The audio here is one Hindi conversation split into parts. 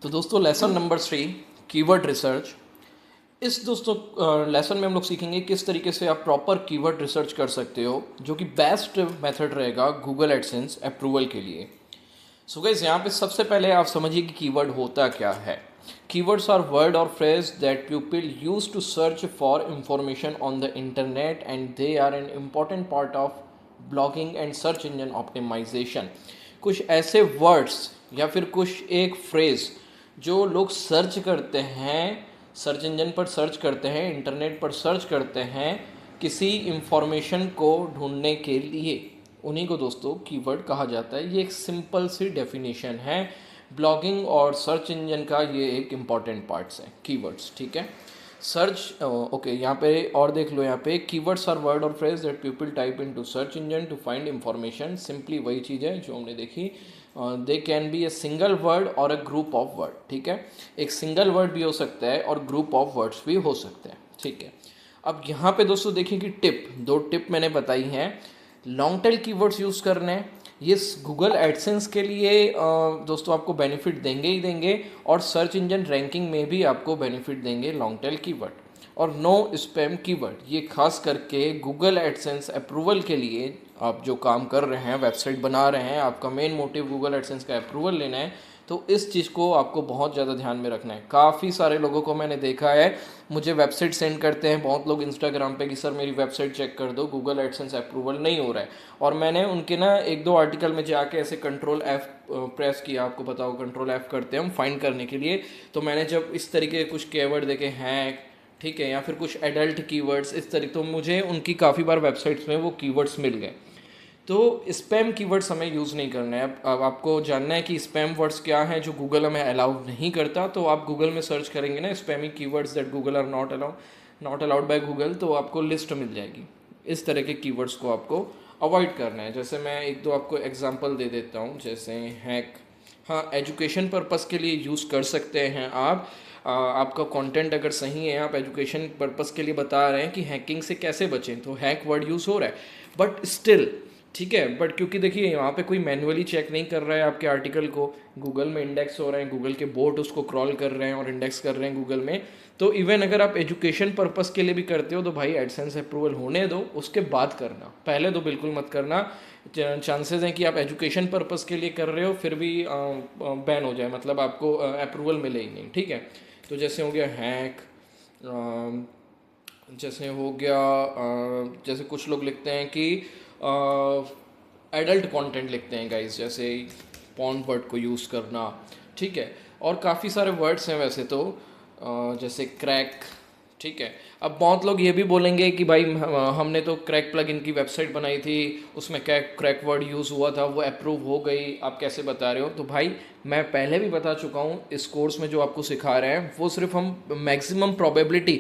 तो दोस्तों लेसन नंबर 3 कीवर्ड रिसर्च। इस दोस्तों लेसन में हम लोग सीखेंगे किस तरीके से आप प्रॉपर कीवर्ड रिसर्च कर सकते हो, जो कि बेस्ट मेथड रहेगा गूगल एडसेंस अप्रूवल के लिए। सो गाइस, यहाँ पे सबसे पहले आप समझिए कि कीवर्ड होता क्या है। Keywords are word or phrase that people use to search for information on the internet and they are an important part of blogging and search engine optimization. कुछ ऐसे वर्ड्स या फिर कुछ एक फ्रेज जो लोग सर्च करते हैं, सर्च इंजन पर सर्च करते हैं, इंटरनेट पर सर्च करते हैं किसी इंफॉर्मेशन को ढूंढने के लिए, उन्हीं को दोस्तों कीवर्ड कहा जाता है। ये एक सिंपल सी डेफिनेशन है। ब्लॉगिंग और सर्च इंजन का ये एक इम्पॉर्टेंट पार्ट्स है कीवर्ड्स, ठीक है। सर्च ओके, यहाँ पे और देख लो, यहाँ पे keywords are word or phrase that people type into search engine to find information. Simply वही चीज़ है जो हमने देखी। They can be a single word or a group of word, ठीक है। एक सिंगल वर्ड भी हो सकता है और ग्रुप ऑफ वर्ड्स भी हो सकते हैं, ठीक है। अब यहाँ पे दोस्तों देखिए कि दो टिप मैंने बताई हैं। लॉन्ग टेल कीवर्ड्स यूज़ करने, ये गूगल एडसेंस के लिए दोस्तों आपको बेनिफिट देंगे ही देंगे, और सर्च इंजन रैंकिंग में भी आपको बेनिफिट देंगे लॉन्ग टेल कीवर्ड। और नो स्पैम कीवर्ड, ये खास करके गूगल एडसेंस अप्रूवल के लिए आप जो काम कर रहे हैं, वेबसाइट बना रहे हैं, आपका मेन मोटिव गूगल एडसेंस का अप्रूवल लेना है, तो इस चीज़ को आपको बहुत ज़्यादा ध्यान में रखना है। काफ़ी सारे लोगों को मैंने देखा है, मुझे वेबसाइट सेंड करते हैं बहुत लोग इंस्टाग्राम पे कि सर मेरी वेबसाइट चेक कर दो, गूगल एडसेंस अप्रूवल नहीं हो रहा है। और मैंने उनके ना एक दो आर्टिकल में जाके ऐसे कंट्रोल F प्रेस किया, आपको पता हो कंट्रोल F करते हैं हम फाइंड करने के लिए। तो मैंने जब इस तरीके के कुछ कीवर्ड देखे हैं, ठीक है, या फिर कुछ एडल्ट कीवर्ड्स इस तरीके, तो मुझे उनकी काफ़ी बार वेबसाइट्स में वो कीवर्ड्स मिल गए। तो स्पैम कीवर्ड्स हमें यूज़ नहीं करना है। अब आपको जानना है कि स्पैम वर्ड्स क्या हैं जो गूगल हमें अलाउ नहीं करता, तो आप गूगल में सर्च करेंगे ना spammy keywords that Google are not allowed by Google, तो आपको लिस्ट मिल जाएगी। इस तरह के कीवर्ड्स को आपको अवॉइड करना है। जैसे मैं एक दो आपको एग्जांपल दे देता हूँ, जैसे हैक। हाँ, एजुकेशन पर्पस के लिए यूज़ कर सकते हैं आप। आपका कंटेंट अगर सही है, आप एजुकेशन पर्पस के लिए बता रहे हैं कि हैकिंग से कैसे बचें, तो हैक वर्ड यूज़ हो रहा है, बट स्टिल ठीक है। बट क्योंकि देखिए यहाँ पे कोई मैन्युअली चेक नहीं कर रहा है आपके आर्टिकल को, गूगल में इंडेक्स हो रहे हैं, गूगल के बोट उसको क्रॉल कर रहे हैं और इंडेक्स कर रहे हैं गूगल में। तो इवन अगर आप एजुकेशन पर्पस के लिए भी करते हो तो भाई एडसेंस अप्रूवल होने दो, उसके बाद करना, पहले तो बिल्कुल मत करना। चांसेस हैं कि आप एजुकेशन पर्पस के लिए कर रहे हो फिर भी बैन हो जाए, मतलब आपको अप्रूवल मिले ही नहीं, ठीक है। तो जैसे हो गया हैक, जैसे हो गया जैसे कुछ लोग लिखते हैं कि एडल्ट कंटेंट लिखते हैं गाइस, जैसे पॉर्न वर्ड को यूज़ करना, ठीक है। और काफ़ी सारे वर्ड्स हैं वैसे तो, जैसे क्रैक, ठीक है। अब बहुत लोग ये भी बोलेंगे कि भाई हमने तो क्रैक प्लगइन की वेबसाइट बनाई थी, उसमें क्रैक वर्ड यूज़ हुआ था, वो अप्रूव हो गई, आप कैसे बता रहे हो। तो भाई मैं पहले भी बता चुका हूँ, इस कोर्स में जो आपको सिखा रहे हैं वो सिर्फ हम मैक्सिमम प्रोबेबिलिटी,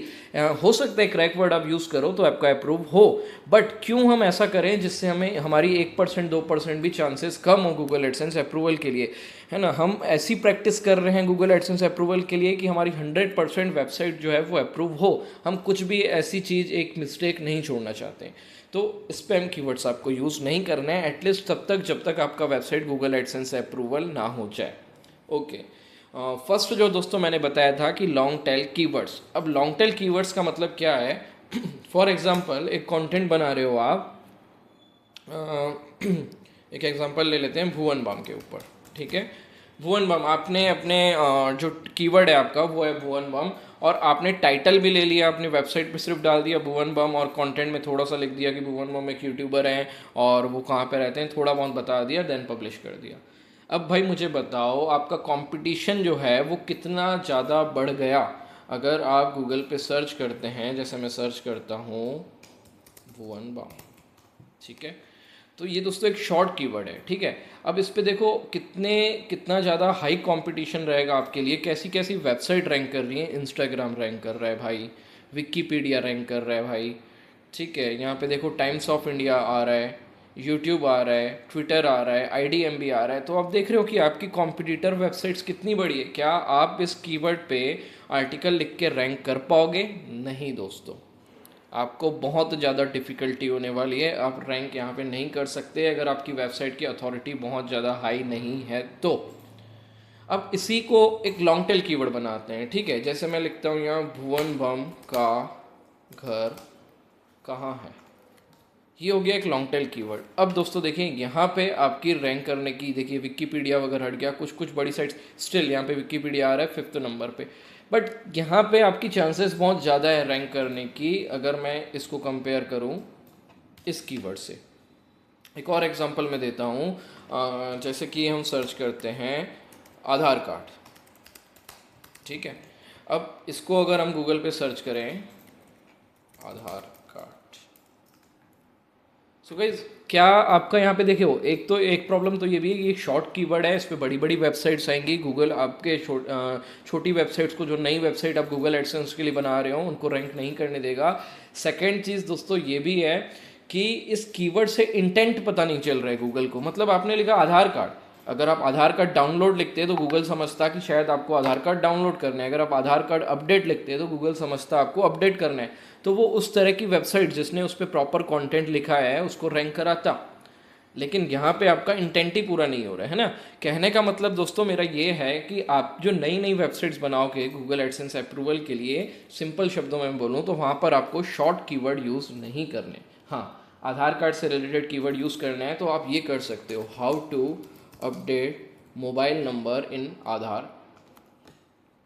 हो सकता है क्रैक वर्ड आप यूज़ करो तो आपका अप्रूव हो, बट क्यों हम ऐसा करें जिससे हमें हमारी 1% 2% भी चांसेस कम हो गूगल एडसेंस अप्रूवल के लिए, है ना। हम ऐसी प्रैक्टिस कर रहे हैं गूगल एडसेंस अप्रूवल के लिए कि हमारी 100% वेबसाइट जो है वो अप्रूव हो। हम कुछ भी ऐसी चीज़, एक मिस्टेक नहीं छोड़ना चाहते हैं। तो स्पैम कीवर्ड्स आपको यूज़ नहीं करना है एटलीस्ट तब तक जब तक आपका वेबसाइट गूगल एडसेंस अप्रूवल ना हो जाए। ओके, फर्स्ट जो दोस्तों मैंने बताया था कि लॉन्ग टेल कीवर्ड्स। अब लॉन्ग टेल कीवर्ड्स का मतलब क्या है। फॉर एग्जांपल एक कंटेंट बना रहे हो आप, एक एग्जांपल ले लेते हैं भुवन बाम के ऊपर, ठीक है। भुवन बाम, आपने अपने जो कीवर्ड है आपका वो है भुवन बाम, और आपने टाइटल भी ले लिया, अपनी वेबसाइट पे सिर्फ डाल दिया भुवन बाम, और कंटेंट में थोड़ा सा लिख दिया कि भुवन बाम एक यूट्यूबर हैं और वो कहाँ पे रहते हैं, थोड़ा बहुत बता दिया, देन पब्लिश कर दिया। अब भाई मुझे बताओ, आपका कंपटीशन जो है वो कितना ज़्यादा बढ़ गया अगर आप गूगल पे सर्च करते हैं, जैसे मैं सर्च करता हूँ भुवन बाम, ठीक है। तो ये दोस्तों एक शॉर्ट कीवर्ड है, ठीक है। अब इस पे देखो कितना ज़्यादा हाई कंपटीशन रहेगा आपके लिए। कैसी कैसी वेबसाइट रैंक कर रही है, इंस्टाग्राम रैंक कर रहा है भाई, विकीपीडिया रैंक कर रहा है भाई, ठीक है। यहाँ पे देखो टाइम्स ऑफ इंडिया आ रहा है, यूट्यूब आ रहा है, ट्विटर आ रहा है, IDMB आ रहा है। तो आप देख रहे हो कि आपकी कॉम्पिटिटर वेबसाइट्स कितनी बड़ी है। क्या आप इस कीवर्ड पे आर्टिकल लिख के रैंक कर पाओगे? नहीं दोस्तों, आपको बहुत ज़्यादा डिफ़िकल्टी होने वाली है, आप रैंक यहाँ पे नहीं कर सकते अगर आपकी वेबसाइट की अथॉरिटी बहुत ज़्यादा हाई नहीं है तो। अब इसी को एक लॉन्ग टेल कीवर्ड बनाते हैं, ठीक है। जैसे मैं लिखता हूँ यहाँ भुवन बम का घर कहाँ है, ये हो गया एक लॉन्ग टेल कीवर्ड। अब दोस्तों देखिए यहाँ पे आपकी रैंक करने की, देखिए विकीपीडिया वगैरह हट गया, कुछ कुछ बड़ी साइट्स, स्टिल यहाँ पे विकीपीडिया आ रहा है 5th नंबर पे, बट यहाँ पे आपकी चांसेस बहुत ज़्यादा है रैंक करने की अगर मैं इसको कंपेयर करूँ इस कीवर्ड से। एक और एग्जांपल मैं देता हूँ, जैसे कि हम सर्च करते हैं आधार कार्ड, ठीक है। अब इसको अगर हम गूगल पे सर्च करें आधार कार्ड, सो गाइज क्या आपका यहाँ पे देखे हो, एक प्रॉब्लम तो ये भी है कि एक शॉर्ट कीवर्ड है, इस पर बड़ी बड़ी वेबसाइट्स आएंगी, गूगल आपके छोटी वेबसाइट्स को, जो नई वेबसाइट आप गूगल एडसेंस के लिए बना रहे हो उनको रैंक नहीं करने देगा। सेकेंड चीज़ दोस्तों ये भी है कि इस कीवर्ड से इंटेंट पता नहीं चल रहा है गूगल को। मतलब आपने लिखा आधार कार्ड, अगर आप आधार कार्ड डाउनलोड लिखते हैं तो गूगल समझता कि शायद आपको आधार कार्ड डाउनलोड करना है, अगर आप आधार कार्ड अपडेट लिखते हैं तो गूगल समझता आपको अपडेट करना है। तो वो उस तरह की वेबसाइट जिसने उस पर प्रॉपर कंटेंट लिखा है उसको रैंक कराता। लेकिन यहाँ पे आपका इंटेंट ही पूरा नहीं हो रहा है ना। कहने का मतलब दोस्तों मेरा ये है कि आप जो नई नई वेबसाइट्स बनाओगे गूगल एडसेंस अप्रूवल के लिए, सिंपल शब्दों में बोलूँ तो वहाँ पर आपको शॉर्ट कीवर्ड यूज़ नहीं करने। हाँ, आधार कार्ड से रिलेटेड कीवर्ड यूज़ करना है तो आप ये कर सकते हो, how to update mobile number in Aadhaar,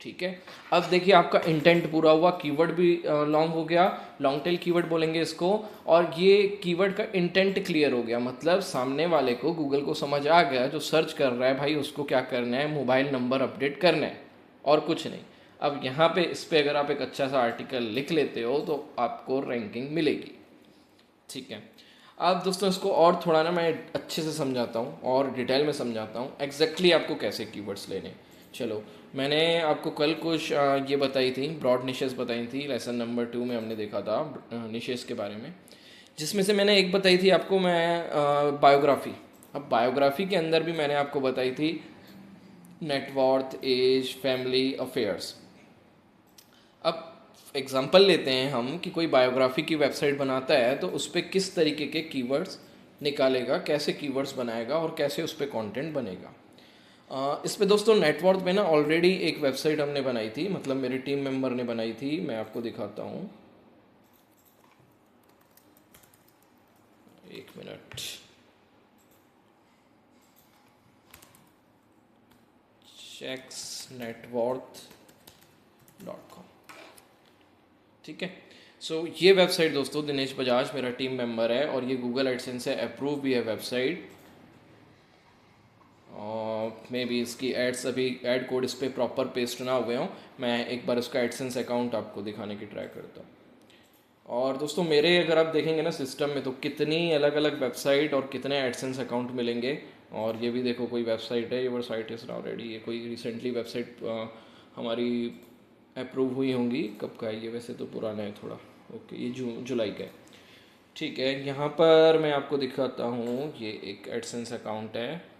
ठीक है। अब देखिए आपका इंटेंट पूरा हुआ, कीवर्ड भी लॉन्ग हो गया, लॉन्ग टेल कीवर्ड बोलेंगे इसको, और ये कीवर्ड का इंटेंट क्लियर हो गया, मतलब सामने वाले को, गूगल को समझ आ गया, जो सर्च कर रहा है भाई उसको क्या करना है, मोबाइल नंबर अपडेट करना है और कुछ नहीं। अब यहाँ पे इस पर अगर आप एक अच्छा सा आर्टिकल लिख लेते हो तो आपको रैंकिंग मिलेगी, ठीक है। अब दोस्तों इसको और थोड़ा ना मैं अच्छे से समझाता हूँ और डिटेल में समझाता हूँ एग्जैक्टली आपको कैसे कीवर्ड्स लेने। चलो, मैंने आपको कल कुछ ये बताई थी, ब्रॉड निशेस बताई थी, लेसन नंबर 2 में हमने देखा था निशेस के बारे में, जिसमें से मैंने एक बताई थी आपको मैं बायोग्राफी। अब बायोग्राफी के अंदर भी मैंने आपको बताई थी नेटवर्थ, एज, फैमिली, अफेयर्स। अब एग्जांपल लेते हैं हम कि कोई बायोग्राफी की वेबसाइट बनाता है तो उस पर किस तरीके के कीवर्ड्स निकालेगा, कैसे कीवर्ड्स बनाएगा और कैसे उस पर कॉन्टेंट बनेगा। इस पे दोस्तों नेटवर्थ में ना ऑलरेडी एक वेबसाइट हमने बनाई थी, मतलब मेरे टीम मेंबर ने बनाई थी, मैं आपको दिखाता हूँ, एक मिनट, checksnetworth.com, ठीक है। सो ये वेबसाइट दोस्तों, दिनेश बजाज मेरा टीम मेंबर है और ये गूगल एडसेंस से अप्रूव भी है वेबसाइट। मे बी इसकी एड्स, अभी ऐड कोड इस पर प्रॉपर पेस्ट ना हुए हों, मैं एक बार इसका एडसेंस अकाउंट आपको दिखाने की ट्राई करता हूँ। और दोस्तों मेरे अगर आप देखेंगे ना सिस्टम में तो कितनी अलग अलग वेबसाइट और कितने एडसेंस अकाउंट मिलेंगे। और ये भी देखो कोई वेबसाइट है, your site is now ready, ये कोई रिसेंटली वेबसाइट हमारी अप्रूव हुई होंगी। कब का है ये, वैसे तो पुराना है थोड़ा, ओके ये जुलाई का है, ठीक है। यहाँ पर मैं आपको दिखाता हूँ, ये एक एडसेंस अकाउंट है,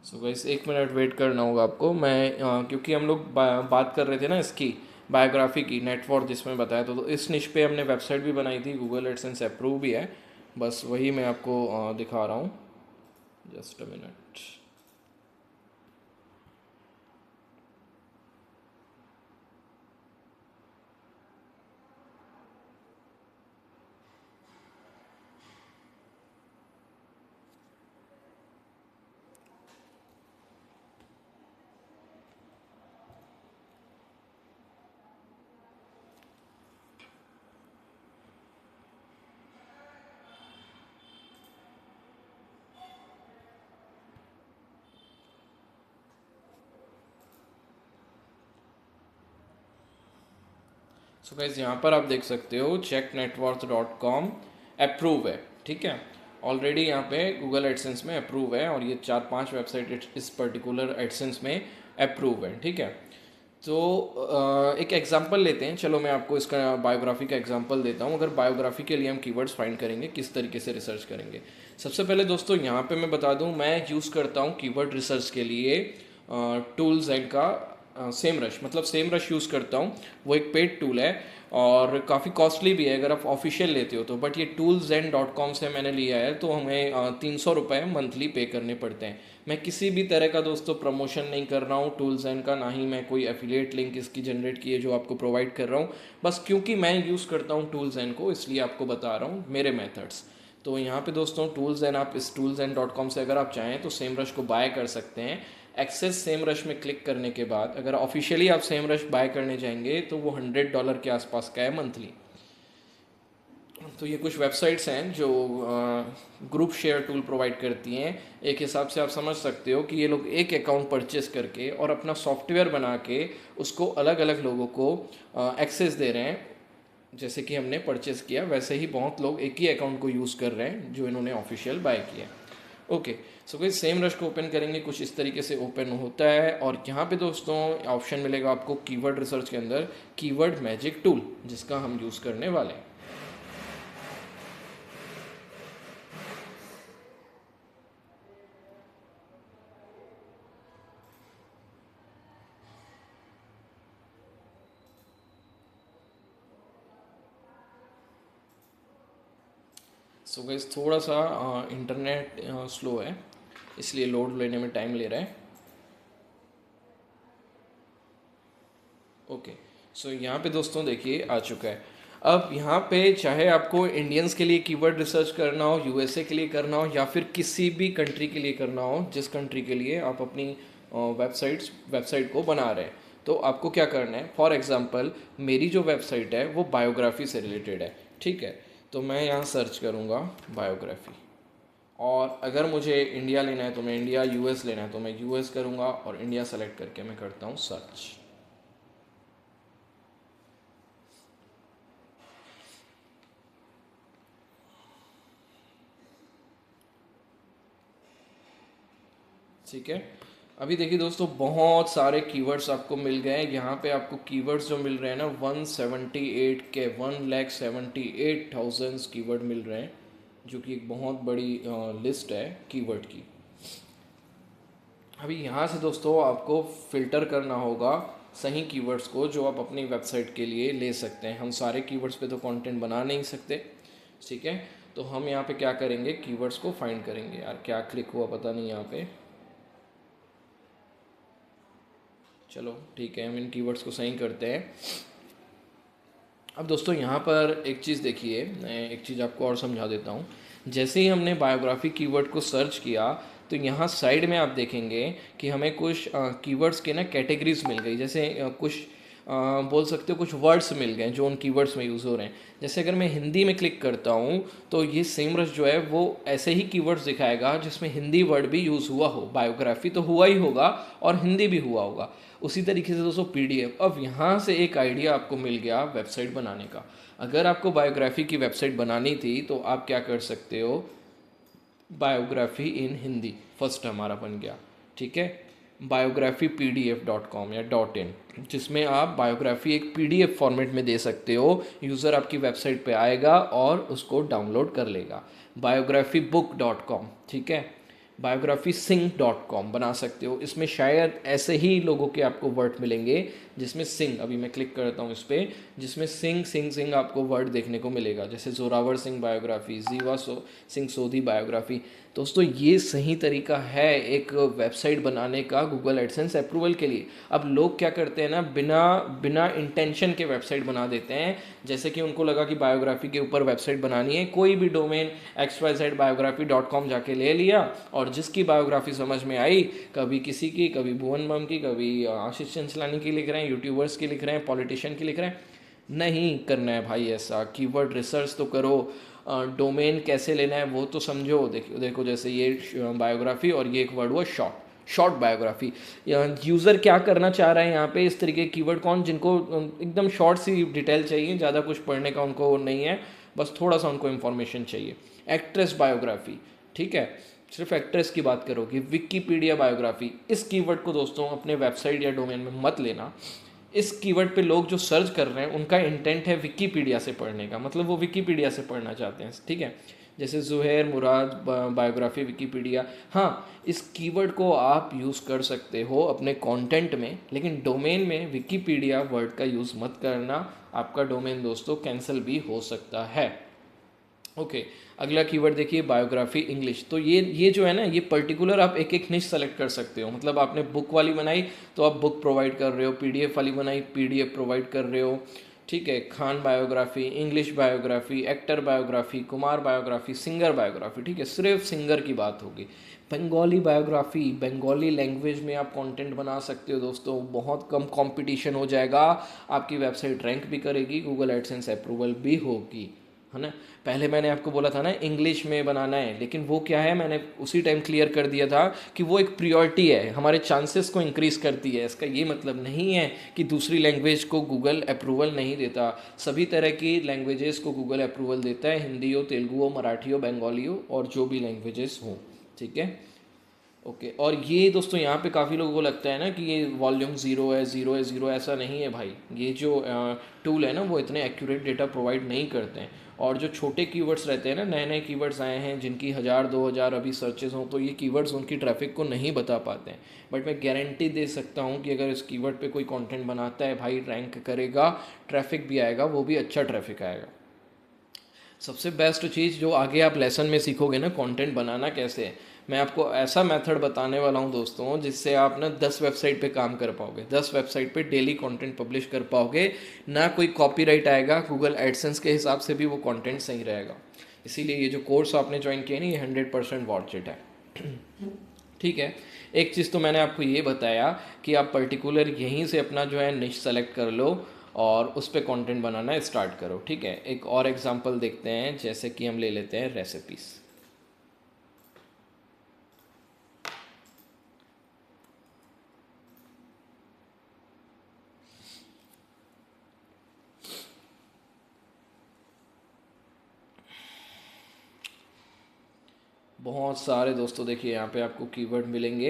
सो गाइस एक मिनट वेट करना होगा आपको। मैं क्योंकि हम लोग बात कर रहे थे ना इसकी बायोग्राफी की, नेटवर्थ जिसमें बताया, तो इस निश पे हमने वेबसाइट भी बनाई थी, गूगल एडसेंस अप्रूव भी है, बस वही मैं आपको दिखा रहा हूँ, just a minute. So guys यहाँ पर आप देख सकते हो checknetworth.com अप्रूव है, ठीक है। ऑलरेडी यहाँ पे गूगल एडसेंस में अप्रूव है और ये 4-5 वेबसाइट इस पर्टिकुलर एडसेंस में अप्रूव है, ठीक है। तो एक एग्जांपल लेते हैं, चलो मैं आपको इसका बायोग्राफी का एग्जांपल देता हूँ। अगर बायोग्राफी के लिए हम कीवर्ड्स फाइंड करेंगे, किस तरीके से रिसर्च करेंगे। सबसे पहले दोस्तों यहाँ पे मैं बता दूँ, मैं यूज़ करता हूँ कीवर्ड रिसर्च के लिए टूल्स एंड का सेम रश, मतलब सेम रश यूज़ करता हूँ। वो एक पेड टूल है और काफ़ी कॉस्टली भी है अगर आप ऑफिशियल लेते हो तो। बट ये toolsend.com से मैंने लिया है, तो हमें 300 रुपये मंथली पे करने पड़ते हैं। मैं किसी भी तरह का दोस्तों प्रमोशन नहीं कर रहा हूँ टूल्स एंड का, ना ही मैं कोई एफिलिएट लिंक इसकी जनरेट की है जो आपको प्रोवाइड कर रहा हूँ। बस क्योंकि मैं यूज़ करता हूँ टूल्स एंड को, इसलिए आपको बता रहा हूँ मेरे मेथड्स। तो यहाँ पे दोस्तों टूल्स एंड, आप इस toolsend.com से अगर आप चाहें तो सेम रश को बाय कर सकते हैं। एक्सेस सेम रश में क्लिक करने के बाद अगर ऑफिशियली आप सेम रश बाय करने जाएंगे तो वो $100 के आसपास का है मंथली। तो ये कुछ वेबसाइट्स हैं जो ग्रुप शेयर टूल प्रोवाइड करती हैं। एक हिसाब से आप समझ सकते हो कि ये लोग एक अकाउंट परचेस करके और अपना सॉफ्टवेयर बना के उसको अलग अलग लोगों को एक्सेस दे रहे हैं। जैसे कि हमने परचेस किया वैसे ही बहुत लोग एक ही अकाउंट को यूज़ कर रहे हैं जो इन्होंने ऑफिशियल बाय किया। ओके, सो कोई सेम रश को ओपन करेंगे, कुछ इस तरीके से ओपन होता है। और यहाँ पे दोस्तों ऑप्शन मिलेगा आपको कीवर्ड रिसर्च के अंदर कीवर्ड मैजिक टूल, जिसका हम यूज़ करने वाले हैं। सो गाइस थोड़ा सा इंटरनेट स्लो है, इसलिए लोड लेने में टाइम ले रहा है। ओके, सो यहाँ पे दोस्तों देखिए आ चुका है। अब यहाँ पे चाहे आपको इंडियंस के लिए कीवर्ड रिसर्च करना हो, यूएसए के लिए करना हो, या फिर किसी भी कंट्री के लिए करना हो, जिस कंट्री के लिए आप अपनी वेबसाइट को बना रहे हैं, तो आपको क्या करना है। फॉर एग्जांपल मेरी जो वेबसाइट है वो बायोग्राफी से रिलेटेड है, ठीक है। तो मैं यहाँ सर्च करूँगा बायोग्राफी, और अगर मुझे इंडिया लेना है तो मैं इंडिया, यूएस लेना है तो मैं यूएस करूँगा, और इंडिया सेलेक्ट करके मैं करता हूँ सर्च। ठीक है, अभी देखिए दोस्तों बहुत सारे कीवर्ड्स आपको मिल गए हैं। यहाँ पे आपको कीवर्ड्स जो मिल रहे हैं ना 178 के 1,78,000 कीवर्ड मिल रहे हैं, जो कि एक बहुत बड़ी लिस्ट है कीवर्ड की। अभी यहाँ से दोस्तों आपको फ़िल्टर करना होगा सही कीवर्ड्स को जो आप अपनी वेबसाइट के लिए ले सकते हैं। हम सारे कीवर्ड्स पे तो कंटेंट बना नहीं सकते, ठीक है। तो हम यहाँ पे क्या करेंगे, कीवर्ड्स को फाइंड करेंगे। यार क्या क्लिक हुआ पता नहीं यहाँ पे, चलो ठीक है, हम इन कीवर्ड्स को सही करते हैं। अब दोस्तों यहाँ पर एक चीज़ देखिए, मैं एक चीज़ आपको और समझा देता हूँ। जैसे ही हमने बायोग्राफी कीवर्ड को सर्च किया तो यहाँ साइड में आप देखेंगे कि हमें कुछ कीवर्ड्स के ना कैटेगरीज मिल गई। जैसे कुछ बोल सकते हो कुछ वर्ड्स मिल गए जो उन कीवर्ड्स में यूज़ हो रहे हैं। जैसे अगर मैं हिंदी में क्लिक करता हूँ तो ये सेमरस जो है वो ऐसे ही कीवर्ड्स दिखाएगा जिसमें हिंदी वर्ड भी यूज़ हुआ हो। बायोग्राफी तो हुआ ही होगा और हिंदी भी हुआ होगा। उसी तरीके से दोस्तों पीडीएफ। अब यहाँ से एक आइडिया आपको मिल गया वेबसाइट बनाने का। अगर आपको बायोग्राफी की वेबसाइट बनानी थी तो आप क्या कर सकते हो, बायोग्राफी इन हिंदी फर्स्ट हमारा बन गया, ठीक है। biographypdf.com या .in, जिसमें आप बायोग्राफी एक पीडीएफ फॉर्मेट में दे सकते हो। यूज़र आपकी वेबसाइट पे आएगा और उसको डाउनलोड कर लेगा। biographybook.com, ठीक है। biographySing.com बना सकते हो। इसमें शायद ऐसे ही लोगों के आपको वर्ड मिलेंगे जिसमें सिंह, अभी मैं क्लिक करता हूँ इस पर, जिसमें सिंह सिंह सिंह आपको वर्ड देखने को मिलेगा। जैसे जोरावर सिंह बायोग्राफी, सिंह सोधी बायोग्राफी। दोस्तों ये सही तरीका है एक वेबसाइट बनाने का गूगल एडसेंस अप्रूवल के लिए। अब लोग क्या करते हैं ना, बिना बिना इंटेंशन के वेबसाइट बना देते हैं। जैसे कि उनको लगा कि बायोग्राफी के ऊपर वेबसाइट बनानी है, कोई भी डोमेन xyzbiography.com जाके ले लिया, और जिसकी बायोग्राफी समझ में आई, कभी किसी की, कभी भुवन बम की, कभी आशीष चंचलानी की लिख रहे हैं, यूट्यूबर्स की लिख रहे हैं, पॉलिटिशियन की लिख रहे हैं। नहीं करना है भाई ऐसा। कीवर्ड रिसर्च तो करो, डोमेन कैसे लेना है वो तो समझो। देखो देखो, जैसे ये बायोग्राफी और ये एक वर्ड हुआ शॉर्ट बायोग्राफी। यूज़र क्या करना चाह रहा है यहाँ पे, इस तरीके कीवर्ड कौन, जिनको एकदम शॉर्ट सी डिटेल चाहिए, ज़्यादा कुछ पढ़ने का उनको नहीं है, बस थोड़ा सा उनको इन्फॉर्मेशन चाहिए। एक्ट्रेस बायोग्राफी, ठीक है, सिर्फ एक्ट्रेस की बात करोगे। विकीपीडिया बायोग्राफी, इस कीवर्ड को दोस्तों अपने वेबसाइट या डोमेन में मत लेना। इस कीवर्ड पे लोग जो सर्च कर रहे हैं उनका इंटेंट है विकीपीडिया से पढ़ने का, मतलब वो विकीपीडिया से पढ़ना चाहते हैं, ठीक है। जैसे ज़ुहैर मुराद बायोग्राफी विकीपीडिया, हाँ इस कीवर्ड को आप यूज़ कर सकते हो अपने कंटेंट में, लेकिन डोमेन में विकीपीडिया वर्ड का यूज़ मत करना, आपका डोमेन दोस्तों कैंसिल भी हो सकता है। ओके अगला कीवर्ड देखिए बायोग्राफी इंग्लिश। तो ये जो है ना, ये पर्टिकुलर आप एक एक निश सेलेक्ट कर सकते हो, मतलब आपने बुक वाली बनाई तो आप बुक प्रोवाइड कर रहे हो, पीडीएफ वाली बनाई पीडीएफ प्रोवाइड कर रहे हो, ठीक है। Khan biography, English biography, actor biography, Kumar biography, singer biography, ठीक है, सिर्फ सिंगर की बात होगी। बंगाली बायोग्राफी, बंगाली लैंग्वेज में आप कंटेंट बना सकते हो दोस्तों, बहुत कम कंपटीशन हो जाएगा, आपकी वेबसाइट रैंक भी करेगी, गूगल एडसेंस अप्रूवल भी होगी, है ना। पहले मैंने आपको बोला था ना इंग्लिश में बनाना है, लेकिन वो क्या है, मैंने उसी टाइम क्लियर कर दिया था कि वो एक प्रियोरिटी है, हमारे चांसेस को इंक्रीज़ करती है। इसका ये मतलब नहीं है कि दूसरी लैंग्वेज को गूगल अप्रूवल नहीं देता, सभी तरह की लैंग्वेजेस को गूगल अप्रूवल देता है, हिंदी हो, तेलुगु हो, मराठी हो, बंगाली हो, और जो भी लैंग्वेजेस हों, ठीक है। ओके और ये दोस्तों यहाँ पे काफ़ी लोगों को लगता है ना कि ये वॉल्यूम ज़ीरो है, ज़ीरो है, ज़ीरो, ऐसा नहीं है भाई। ये जो टूल है ना वो इतने एक्यूरेट डेटा प्रोवाइड नहीं करते हैं, और जो छोटे कीवर्ड्स रहते हैं ना, नए नए कीवर्ड्स आए हैं जिनकी 1000 2000 अभी सर्चेज हों, तो ये कीवर्ड्स उनकी ट्रैफिक को नहीं बता पाते हैं। बट मैं गारंटी दे सकता हूँ कि अगर इस कीवर्ड पे कोई कंटेंट बनाता है भाई, रैंक करेगा, ट्रैफिक भी आएगा, वो भी अच्छा ट्रैफिक आएगा। सबसे बेस्ट चीज़ जो आगे आप लेसन में सीखोगे ना, कंटेंट बनाना कैसे है, मैं आपको ऐसा मेथड बताने वाला हूँ दोस्तों, जिससे आप ना 10 वेबसाइट पे काम कर पाओगे, 10 वेबसाइट पे डेली कंटेंट पब्लिश कर पाओगे, ना कोई कॉपीराइट आएगा, गूगल एडसेंस के हिसाब से भी वो कंटेंट सही रहेगा। इसीलिए ये जो कोर्स आपने ज्वाइन किया ना, ये 100% वर्थ इट है। ठीक है। एक चीज़ तो मैंने आपको ये बताया कि आप पर्टिकुलर यहीं से अपना जो है निश सेलेक्ट कर लो और उस पर कंटेंट बनाना स्टार्ट करो, ठीक है। एक और एग्जांपल देखते हैं, जैसे कि हम ले लेते हैं रेसिपीज़। बहुत सारे दोस्तों देखिए यहाँ पे आपको कीवर्ड मिलेंगे।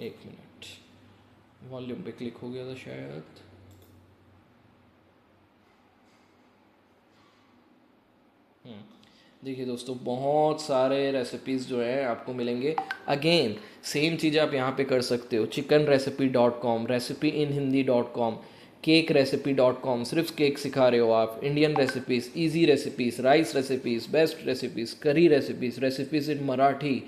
एक मिनट, वॉल्यूम पे क्लिक हो गया था शायद। देखिए दोस्तों बहुत सारे रेसिपीज़ जो है आपको मिलेंगे। अगेन सेम चीज़ आप यहाँ पे कर सकते हो, chicken recipe dot com, recipe इन Hindi dot com, cake recipe dot com, सिर्फ केक सिखा रहे हो आप, Indian recipes, easy recipes, rice recipes, best recipes, करी रेसिपीज़, रेसिपीज़ इन मराठी,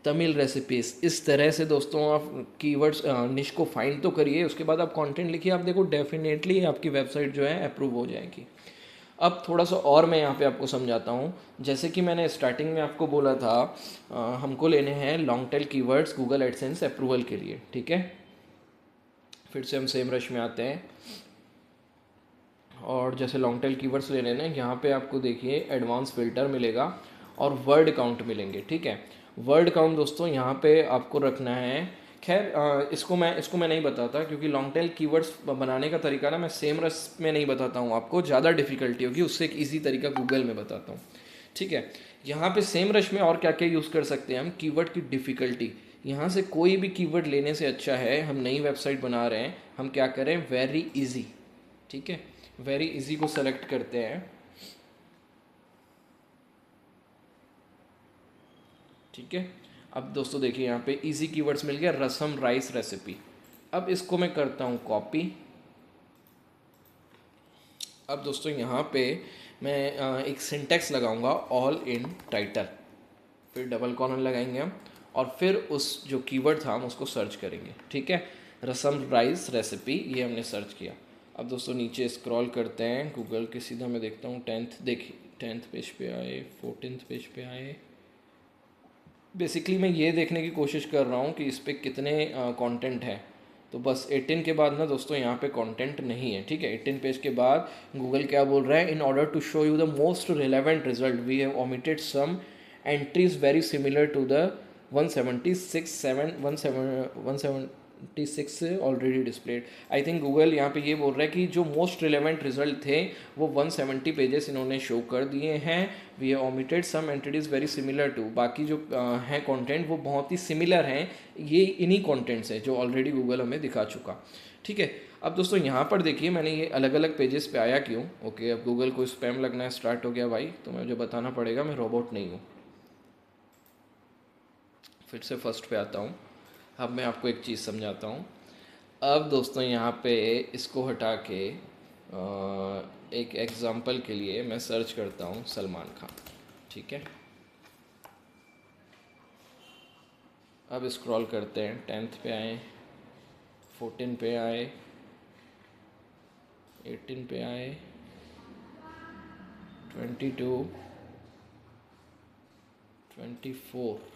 तमिल रेसिपीज़। इस तरह से दोस्तों आप कीवर्ड्स निश को फाइंड तो करिए, उसके बाद आप कंटेंट लिखिए, आप देखो डेफिनेटली आपकी वेबसाइट जो है अप्रूव हो जाएगी। अब थोड़ा सा और मैं यहाँ पे आपको समझाता हूँ। जैसे कि मैंने स्टार्टिंग में आपको बोला था, हमको लेने हैं long tail keywords Google AdSense approval के लिए, ठीक है। फिर से हम सेम रश में आते हैं, और जैसे लॉन्ग टेल कीवर्ड्स ले लेना है, यहाँ पे आपको देखिए एडवांस फिल्टर मिलेगा और वर्ड काउंट मिलेंगे, ठीक है। वर्ड काउंट दोस्तों यहाँ पे आपको रखना है, खैर इसको मैं नहीं बताता, क्योंकि लॉन्ग टेल कीवर्ड्स बनाने का तरीका ना मैं सेम रस में नहीं बताता हूँ आपको, ज़्यादा डिफिकल्टी होगी, उससे एक ईजी तरीका गूगल में बताता हूँ, ठीक है। यहाँ पे सेम रश में और क्या क्या यूज़ कर सकते हैं हम, कीवर्ड की डिफ़िकल्टी। यहाँ से कोई भी कीवर्ड लेने से अच्छा है, हम नई वेबसाइट बना रहे हैं, हम क्या करें, वेरी इजी, ठीक है, वेरी इजी को सेलेक्ट करते हैं, ठीक है। अब दोस्तों देखिए यहाँ पे इजी कीवर्ड्स मिल गया, रसम राइस रेसिपी। अब इसको मैं करता हूँ कॉपी। अब दोस्तों यहाँ पे मैं एक सिंटेक्स लगाऊंगा, ऑल इन टाइटल, फिर डबल कॉलन लगाएंगे हम, और फिर उस जो कीवर्ड था हम उसको सर्च करेंगे, ठीक है। रसम राइस रेसिपी, ये हमने सर्च किया। अब दोस्तों नीचे स्क्रॉल करते हैं गूगल के, सीधा मैं देखता हूँ 10th, देखिए 10th पेज पे आए, 14th पेज पे आए। बेसिकली मैं ये देखने की कोशिश कर रहा हूँ कि इस पर कितने कंटेंट है। तो बस 18 के बाद ना दोस्तों यहाँ पे कंटेंट नहीं है, ठीक है। 18 पेज के बाद गूगल क्या बोल रहा है, in order to show you the most relevant result we have omitted some entries very similar to the 176 7 17 176 से already displayed. I think Google यहाँ पे ये बोल रहा है कि जो मोस्ट रिलेवेंट रिजल्ट थे वो 170 पेजेस इन्होंने शो कर दिए हैं। We omitted some entities very similar to, बाकी जो हैं कंटेंट वो बहुत ही सिमिलर हैं ये इन्हीं कंटेंट्स हैं जो ऑलरेडी गूगल हमें दिखा चुका। ठीक है, अब दोस्तों यहाँ पर देखिए मैंने ये अलग अलग पेजेस पे आया क्यों। ओके, अब गूगल को स्पैम लगना स्टार्ट हो गया भाई, तो मुझे बताना पड़ेगा, मैं रोबोट नहीं हूँ। फिर से फर्स्ट पे आता हूँ। अब मैं आपको एक चीज़ समझाता हूँ। अब दोस्तों यहाँ पे इसको हटा के एक एग्ज़ाम्पल के लिए मैं सर्च करता हूँ सलमान खान। ठीक है, अब स्क्रॉल करते हैं, 10th पे आए, 14 पे आए, 18 पे आए, 22, 24।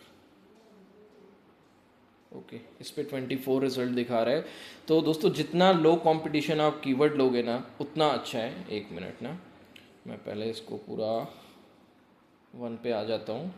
ओके, इस पे 24 रिजल्ट दिखा रहा है। तो दोस्तों जितना लो कंपटीशन आप कीवर्ड लोगे ना उतना अच्छा है। एक मिनट ना, मैं पहले इसको पूरा 1 पे आ जाता हूँ।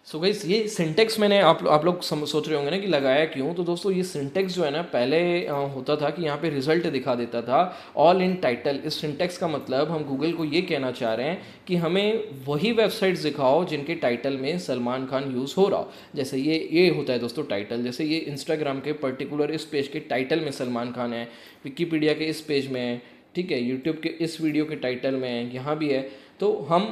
सो गाइस, ये सिंटेक्स मैंने आप लोग सोच रहे होंगे ना कि लगाया क्यों। तो दोस्तों ये सिंटेक्स जो है ना पहले होता था कि यहाँ पे रिजल्ट दिखा देता था ऑल इन टाइटल। इस सिंटेक्स का मतलब हम गूगल को ये कहना चाह रहे हैं कि हमें वही वेबसाइट्स दिखाओ जिनके टाइटल में सलमान खान यूज़ हो रहा हो। जैसे ये होता है दोस्तों टाइटल, जैसे ये इंस्टाग्राम के पर्टिकुलर इस पेज के टाइटल में सलमान खान है, विकीपीडिया के इस पेज में है, ठीक है, यूट्यूब के इस वीडियो के टाइटल में है, यहाँ भी है। तो हम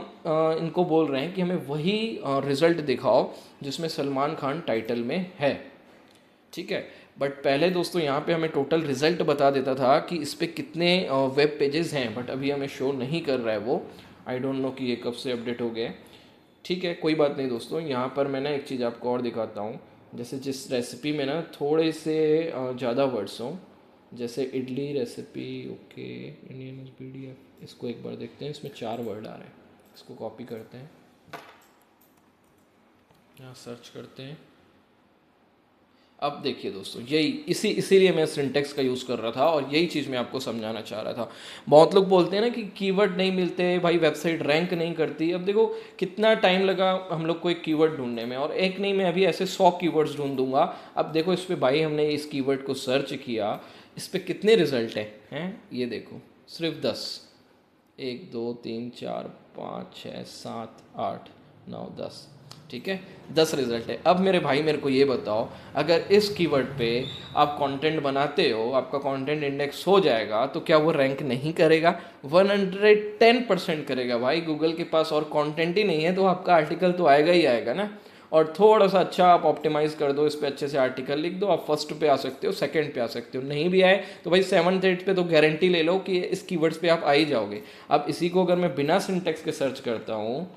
इनको बोल रहे हैं कि हमें वही रिज़ल्ट दिखाओ जिसमें सलमान खान टाइटल में है। ठीक है, बट पहले दोस्तों यहाँ पे हमें टोटल रिज़ल्ट बता देता था कि इस पर कितने वेब पेजेस हैं, बट अभी हमें शो नहीं कर रहा है वो। आई डोंट नो कि ये कब से अपडेट हो गया। ठीक है, कोई बात नहीं दोस्तों, यहाँ पर मैं ना एक चीज़ आपको और दिखाता हूँ। जैसे जिस रेसिपी में ना थोड़े से ज़्यादा वर्ड्स हों, जैसे idli recipe, okay, Indian PDF, इसको एक बार देखते हैं। इसमें 4 वर्ड आ रहे हैं, इसको कॉपी करते हैं, यहाँ सर्च करते हैं। अब देखिए दोस्तों, यही इसीलिए मैं सिंटेक्स का यूज़ कर रहा था और यही चीज़ मैं आपको समझाना चाह रहा था। बहुत लोग बोलते हैं ना कि कीवर्ड नहीं मिलते भाई, वेबसाइट रैंक नहीं करती। अब देखो कितना टाइम लगा हम लोग को एक कीवर्ड ढूंढने में, और एक नहीं, मैं अभी ऐसे 100 कीवर्ड्स ढूंढ दूंगा। अब देखो इस पर भाई हमने इस कीवर्ड को सर्च किया, इस पर कितने रिजल्ट हैं ये देखो, सिर्फ 10। 1 2 3 4 5 6 7 8 9 10। ठीक है, 10 रिजल्ट है। अब मेरे भाई मेरे को ये बताओ, अगर इस कीवर्ड पे आप कंटेंट बनाते हो, आपका कंटेंट इंडेक्स हो जाएगा, तो क्या वो रैंक नहीं करेगा? 110% करेगा भाई। गूगल के पास और कंटेंट ही नहीं है तो आपका आर्टिकल तो आएगा ही आएगा ना। और थोड़ा सा अच्छा आप ऑप्टिमाइज़ कर दो, इस पर अच्छे से आर्टिकल लिख दो, आप फर्स्ट पे आ सकते हो, सेकंड पे आ सकते हो। नहीं भी आए तो भाई 7th 8th पे तो गारंटी ले लो कि इस कीवर्ड्स पे आप आ ही जाओगे। अब इसी को अगर मैं बिना सिंटेक्स के सर्च करता हूँ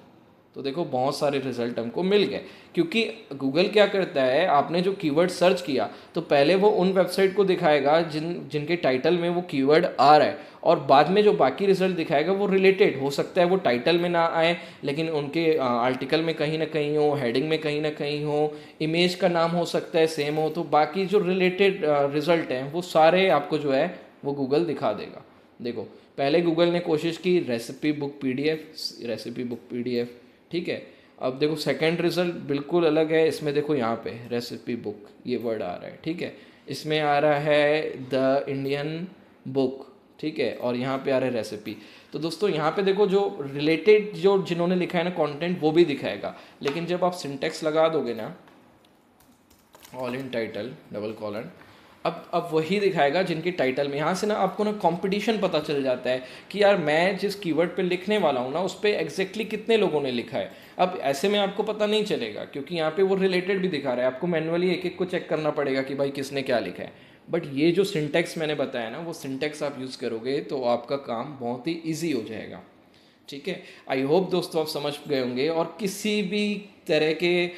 तो देखो बहुत सारे रिजल्ट हमको मिल गए। क्योंकि गूगल क्या करता है, आपने जो कीवर्ड सर्च किया तो पहले वो उन वेबसाइट को दिखाएगा जिनके टाइटल में वो कीवर्ड आ रहा है, और बाद में जो बाकी रिजल्ट दिखाएगा वो रिलेटेड हो सकता है, वो टाइटल में ना आए लेकिन उनके आर्टिकल में कहीं ना कहीं हो, हेडिंग में कहीं ना कहीं हो, इमेज का नाम हो सकता है सेम हो। तो बाकी जो रिलेटेड रिजल्ट हैं वो सारे आपको जो है वो गूगल दिखा देगा। देखो पहले गूगल ने कोशिश की recipe book PDF, recipe book PDF, ठीक है। अब देखो सेकंड रिजल्ट बिल्कुल अलग है, इसमें देखो यहाँ पे रेसिपी बुक ये वर्ड आ रहा है, ठीक है। इसमें आ रहा है द इंडियन बुक, ठीक है, और यहाँ पे आ रहा है रेसिपी। तो दोस्तों यहाँ पे देखो जो रिलेटेड जो जिन्होंने लिखा है ना कंटेंट वो भी दिखाएगा, लेकिन जब आप सिंटेक्स लगा दोगे ना, all in title double colon, अब वही दिखाएगा जिनके टाइटल में। यहाँ से ना आपको ना कंपटीशन पता चल जाता है कि यार मैं जिस कीवर्ड पे लिखने वाला हूँ ना उस पर एग्जैक्टली कितने लोगों ने लिखा है। अब ऐसे में आपको पता नहीं चलेगा क्योंकि यहाँ पे वो रिलेटेड भी दिखा रहा है, आपको मैनुअली एक एक को चेक करना पड़ेगा कि भाई किसने क्या लिखा है। बट ये जो सिंटेक्स मैंने बताया ना, वो सिंटेक्स आप यूज़ करोगे तो आपका काम बहुत ही ईजी हो जाएगा। ठीक है, आई होप दोस्तों आप समझ गए होंगे, और किसी भी तरह के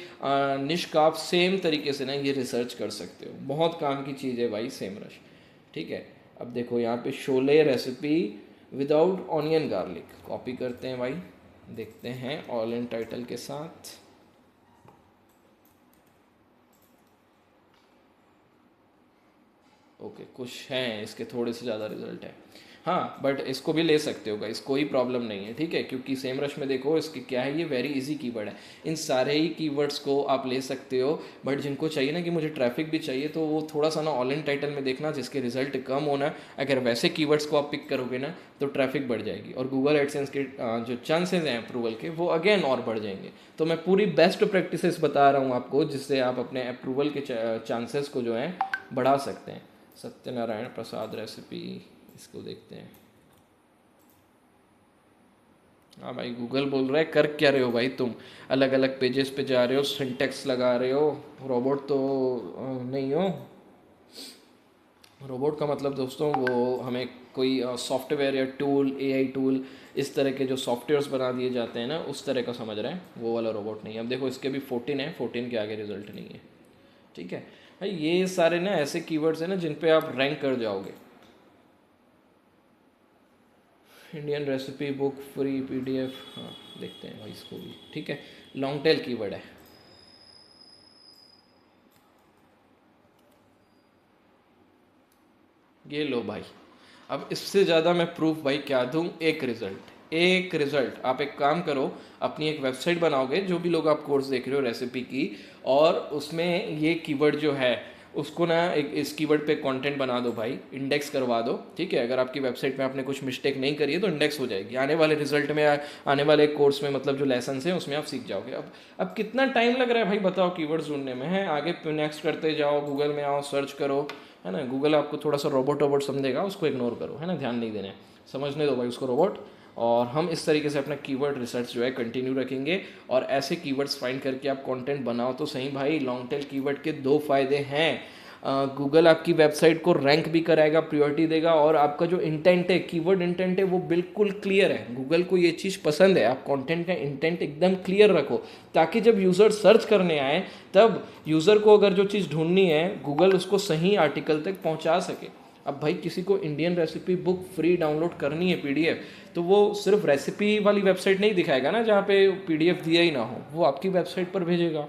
निश का आप सेम तरीके से ना ये रिसर्च कर सकते हो। बहुत काम की चीज़ है भाई सेम रश। ठीक है, अब देखो यहाँ पे Sholay recipe without onion garlic, copy करते हैं भाई, देखते हैं ऑल इन टाइटल के साथ। ओके, कुछ हैं इसके थोड़े से ज़्यादा रिजल्ट है। हाँ बट इसको भी ले सकते हो गाइस, कोई प्रॉब्लम नहीं है, ठीक है, क्योंकि सेम रश में देखो इसके क्या है, ये वेरी इजी कीवर्ड है। इन सारे ही कीवर्ड्स को आप ले सकते हो, बट जिनको चाहिए ना कि मुझे ट्रैफिक भी चाहिए, तो वो थोड़ा सा ना ऑल इन टाइटल में देखना जिसके रिजल्ट कम होना। अगर वैसे कीवर्ड्स को आप पिक करोगे ना तो ट्रैफिक बढ़ जाएगी, और गूगल एडसेंस के जो चांसेस हैं अप्रूवल के वो अगेन और बढ़ जाएंगे। तो मैं पूरी बेस्ट प्रैक्टिसेस बता रहा हूँ आपको, जिससे आप अपने अप्रूवल के चांसेस को जो है बढ़ा सकते हैं। सत्यनारायण प्रसाद रेसिपी, इसको देखते हैं। हाँ भाई, गूगल बोल रहा है कर क्या रहे हो भाई तुम, अलग अलग पेजेस पे जा रहे हो, सिंटेक्स लगा रहे हो, रोबोट तो नहीं हो। रोबोट का मतलब दोस्तों वो हमें कोई सॉफ्टवेयर या टूल, एआई टूल, इस तरह के जो सॉफ्टवेयर्स बना दिए जाते हैं ना, उस तरह का समझ रहे हैं, वो वाला रोबोट नहीं है। अब देखो इसके भी 14 है, 14 के आगे रिजल्ट नहीं है, ठीक है भाई। ये सारे ना ऐसे कीवर्ड्स हैं ना जिन पे आप रैंक कर जाओगे। Indian recipe book free PDF, हाँ देखते हैं भाई इसको भी, ठीक है, लॉन्ग टेल कीवर्ड है। ये लो भाई, अब इससे ज़्यादा मैं प्रूफ भाई क्या दूँ, एक रिज़ल्ट, एक रिज़ल्ट। आप एक काम करो, अपनी एक वेबसाइट बनाओगे, जो भी लोग आप कोर्स देख रहे हो रेसिपी की, और उसमें ये कीवर्ड जो है उसको ना एक इस कीवर्ड पे कंटेंट बना दो भाई, इंडेक्स करवा दो, ठीक है। अगर आपकी वेबसाइट में आपने कुछ मिस्टेक नहीं करी है तो इंडेक्स हो जाएगी, आने वाले रिजल्ट में, आने वाले कोर्स में, मतलब जो लेसन है उसमें आप सीख जाओगे। अब कितना टाइम लग रहा है भाई बताओ कीवर्ड्स ढूंढने में, है आगे नेक्स्ट करते जाओ, गूगल में आओ, सर्च करो, है ना। गूगल आपको थोड़ा सा रोबोट रोबोट समझेगा, उसको इग्नोर करो, है ना, ध्यान नहीं देने, समझने दो भाई उसको रोबोट। और हम इस तरीके से अपना कीवर्ड रिसर्च जो है कंटिन्यू रखेंगे, और ऐसे कीवर्ड्स फाइंड करके आप कंटेंट बनाओ तो सही भाई। लॉन्ग टेल कीवर्ड के दो फायदे हैं, गूगल आपकी वेबसाइट को रैंक भी कराएगा, प्रायोरिटी देगा, और आपका जो इंटेंट है, कीवर्ड इंटेंट है, वो बिल्कुल क्लियर है। गूगल को ये चीज़ पसंद है, आप कंटेंट का इंटेंट एकदम क्लियर रखो, ताकि जब यूज़र सर्च करने आए तब यूज़र को अगर जो चीज़ ढूंढनी है, गूगल उसको सही आर्टिकल तक पहुंचा सके। अब भाई किसी को Indian recipe book free download करनी है पीडीएफ, तो वो सिर्फ रेसिपी वाली वेबसाइट नहीं दिखाएगा ना जहाँ पे पीडीएफ दिया ही ना हो, वो आपकी वेबसाइट पर भेजेगा।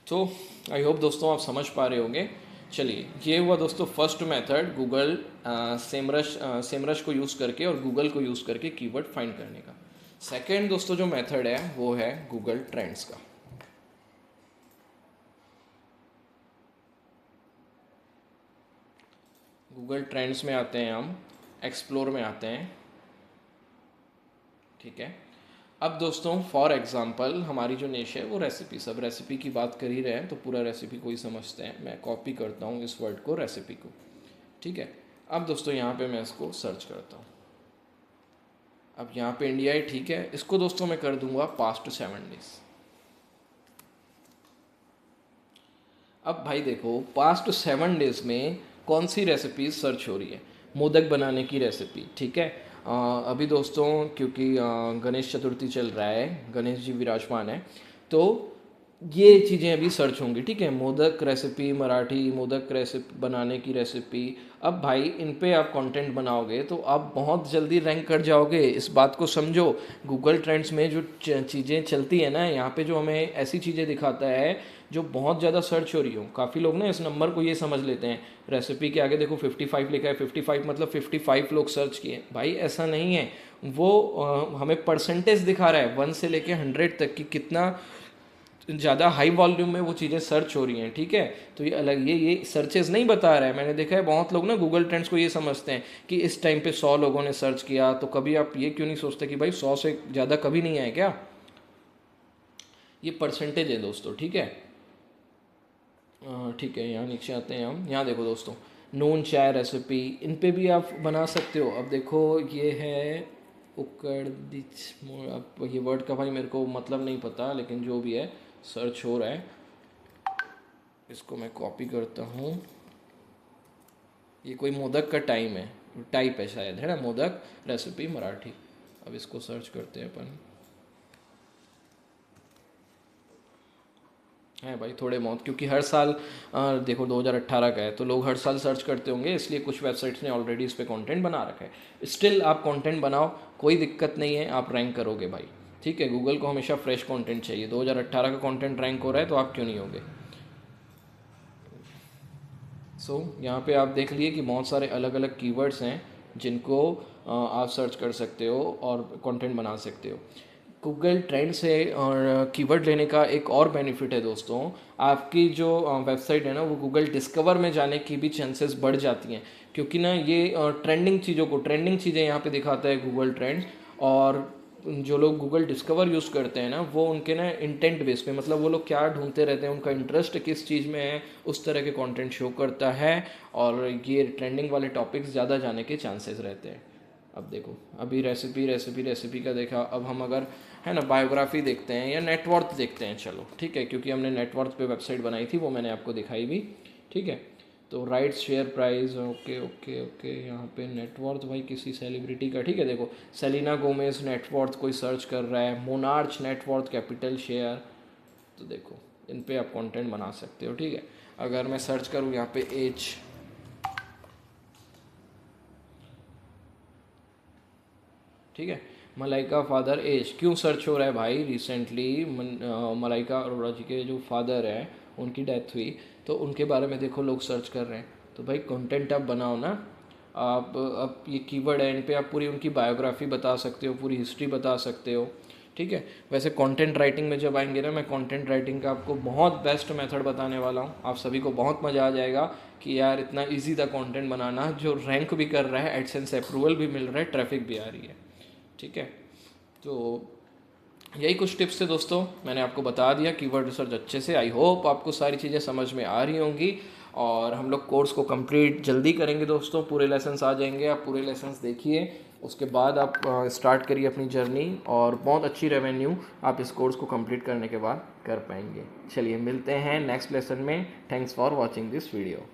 तो आई होप दोस्तों आप समझ पा रहे होंगे। चलिए, ये हुआ दोस्तों फर्स्ट मेथड, गूगल सेमरश को यूज़ करके और गूगल को यूज़ करके कीवर्ड फाइंड करने का। सेकंड दोस्तों जो मेथड है वो है गूगल ट्रेंड्स का। गूगल ट्रेंड्स में आते हैं हम, एक्सप्लोर में आते हैं, ठीक है। अब दोस्तों फॉर एग्जांपल हमारी जो निश है वो रेसिपी, सब रेसिपी की बात कर ही रहे हैं तो पूरा रेसिपी को ही समझते हैं। मैं कॉपी करता हूँ इस वर्ड को, रेसिपी को, ठीक है। अब दोस्तों यहाँ पे मैं इसको सर्च करता हूँ। अब यहाँ पे इंडिया है, ठीक है, इसको दोस्तों मैं कर दूंगा पास्ट 7 डेज। अब भाई देखो पास्ट 7 डेज में कौन सी रेसिपीज सर्च हो रही है, मोदक बनाने की रेसिपी, ठीक है। अभी दोस्तों क्योंकि गणेश चतुर्थी चल रहा है, गणेश जी विराजमान है, तो ये चीज़ें अभी सर्च होंगी, ठीक है। मोदक रेसिपी, मराठी मोदक रेसिपी बनाने की रेसिपी। अब भाई इन पे आप कंटेंट बनाओगे तो आप बहुत जल्दी रैंक कर जाओगे, इस बात को समझो। गूगल ट्रेंड्स में जो चीज़ें चलती है ना, यहाँ पे जो हमें ऐसी चीज़ें दिखाता है जो बहुत ज़्यादा सर्च हो रही हो। काफ़ी लोग ना इस नंबर को ये समझ लेते हैं, रेसिपी के आगे देखो 55 लिखा है, 55 मतलब 55 लोग सर्च किए, भाई ऐसा नहीं है। वो हमें परसेंटेज दिखा रहा है 1 से लेके 100 तक कि कितना ज़्यादा हाई वॉल्यूम में वो चीज़ें सर्च हो रही हैं, ठीक है। तो ये अलग, ये सर्चेस नहीं बता रहा है। मैंने देखा है बहुत लोग ना गूगल ट्रेंड्स को ये समझते हैं कि इस टाइम पे 100 लोगों ने सर्च किया, तो कभी आप ये क्यों नहीं सोचते कि भाई 100 से ज़्यादा कभी नहीं आए क्या। ये परसेंटेज है दोस्तों, ठीक है। ठीक है, यहाँ नीचे आते हैं हम, यहाँ देखो दोस्तों, नून चाय रेसिपी, इन पे भी आप बना सकते हो। अब देखो ये है उकड़ दिच, अब ये वर्ड का भाई मेरे को मतलब नहीं पता, लेकिन जो भी है सर्च हो रहा है, इसको मैं कॉपी करता हूँ। ये कोई मोदक का टाइम है, टाइप है शायद, है ना, मोदक रेसिपी मराठी। अब इसको सर्च करते हैं अपन, है भाई थोड़े बहुत, क्योंकि हर साल देखो 2018 का है तो लोग हर साल सर्च करते होंगे, इसलिए कुछ वेबसाइट्स ने ऑलरेडी इस पर कंटेंट बना रखा है। स्टिल आप कंटेंट बनाओ, कोई दिक्कत नहीं है, आप रैंक करोगे भाई, ठीक है। गूगल को हमेशा फ्रेश कंटेंट चाहिए, 2018 का कंटेंट रैंक हो रहा है तो आप क्यों नहीं होगे। यहाँ पे आप देख लिए कि बहुत सारे अलग अलग कीवर्ड्स हैं जिनको आप सर्च कर सकते हो और कंटेंट बना सकते हो। गूगल ट्रेंड से और कीवर्ड लेने का एक और बेनिफिट है दोस्तों, आपकी जो वेबसाइट है ना वो गूगल डिस्कवर में जाने की भी चांसेस बढ़ जाती हैं, क्योंकि ना ये ट्रेंडिंग चीज़ें यहाँ पे दिखाता है गूगल ट्रेंड्स। और जो लोग गूगल डिस्कवर यूज़ करते हैं ना वो उनके ना इंटेंट बेस पे, मतलब वो लोग क्या ढूंढते रहते हैं, उनका इंटरेस्ट किस चीज़ में है, उस तरह के कंटेंट शो करता है और ये ट्रेंडिंग वाले टॉपिक्स ज़्यादा जाने के चांसेस रहते हैं। अब देखो, अभी रेसिपी का देखा, अब हम अगर है ना बायोग्राफी देखते हैं या नेटवर्थ देखते हैं, चलो ठीक है, क्योंकि हमने नेटवर्थ पे वेबसाइट बनाई थी वो मैंने आपको दिखाई भी, ठीक है। तो right share price, okay okay okay, यहाँ पे नेटवर्थ भाई किसी सेलिब्रिटी का, ठीक है। देखो सेलिना गोमेज नेटवर्थ कोई सर्च कर रहा है, मोनार्च नेटवर्थ कैपिटल शेयर, तो देखो इन पे आप कंटेंट बना सकते हो, ठीक है। अगर मैं सर्च करूँ यहाँ पे एज, ठीक है, मलाइका फादर एज क्यों सर्च हो रहा है भाई, रिसेंटली मलाइका अरोड़ा जी के जो फादर हैं उनकी डेथ हुई, तो उनके बारे में देखो लोग सर्च कर रहे हैं। तो भाई कंटेंट आप बनाओ ना, आप अब ये कीवर्ड है, इन पे आप पूरी उनकी बायोग्राफी बता सकते हो, पूरी हिस्ट्री बता सकते हो, ठीक है। वैसे कंटेंट राइटिंग में जब आएंगे ना, मैं कंटेंट राइटिंग का आपको बहुत बेस्ट मेथड बताने वाला हूँ, आप सभी को बहुत मज़ा आ जाएगा कि यार इतना इजी था कंटेंट बनाना, जो रैंक भी कर रहा है, एडसेंस अप्रूवल भी मिल रहा है, ट्रैफिक भी आ रही है, ठीक है। तो यही कुछ टिप्स थे दोस्तों, मैंने आपको बता दिया कीवर्ड रिसर्च अच्छे से। आई होप आपको सारी चीज़ें समझ में आ रही होंगी, और हम लोग कोर्स को कंप्लीट जल्दी करेंगे दोस्तों, पूरे लेसन्स आ जाएंगे, आप पूरे लेसन्स देखिए, उसके बाद आप स्टार्ट करिए अपनी जर्नी, और बहुत अच्छी रेवेन्यू आप इस कोर्स को कंप्लीट करने के बाद कर पाएंगे। चलिए मिलते हैं नेक्स्ट लेसन में। Thanks for watching this video.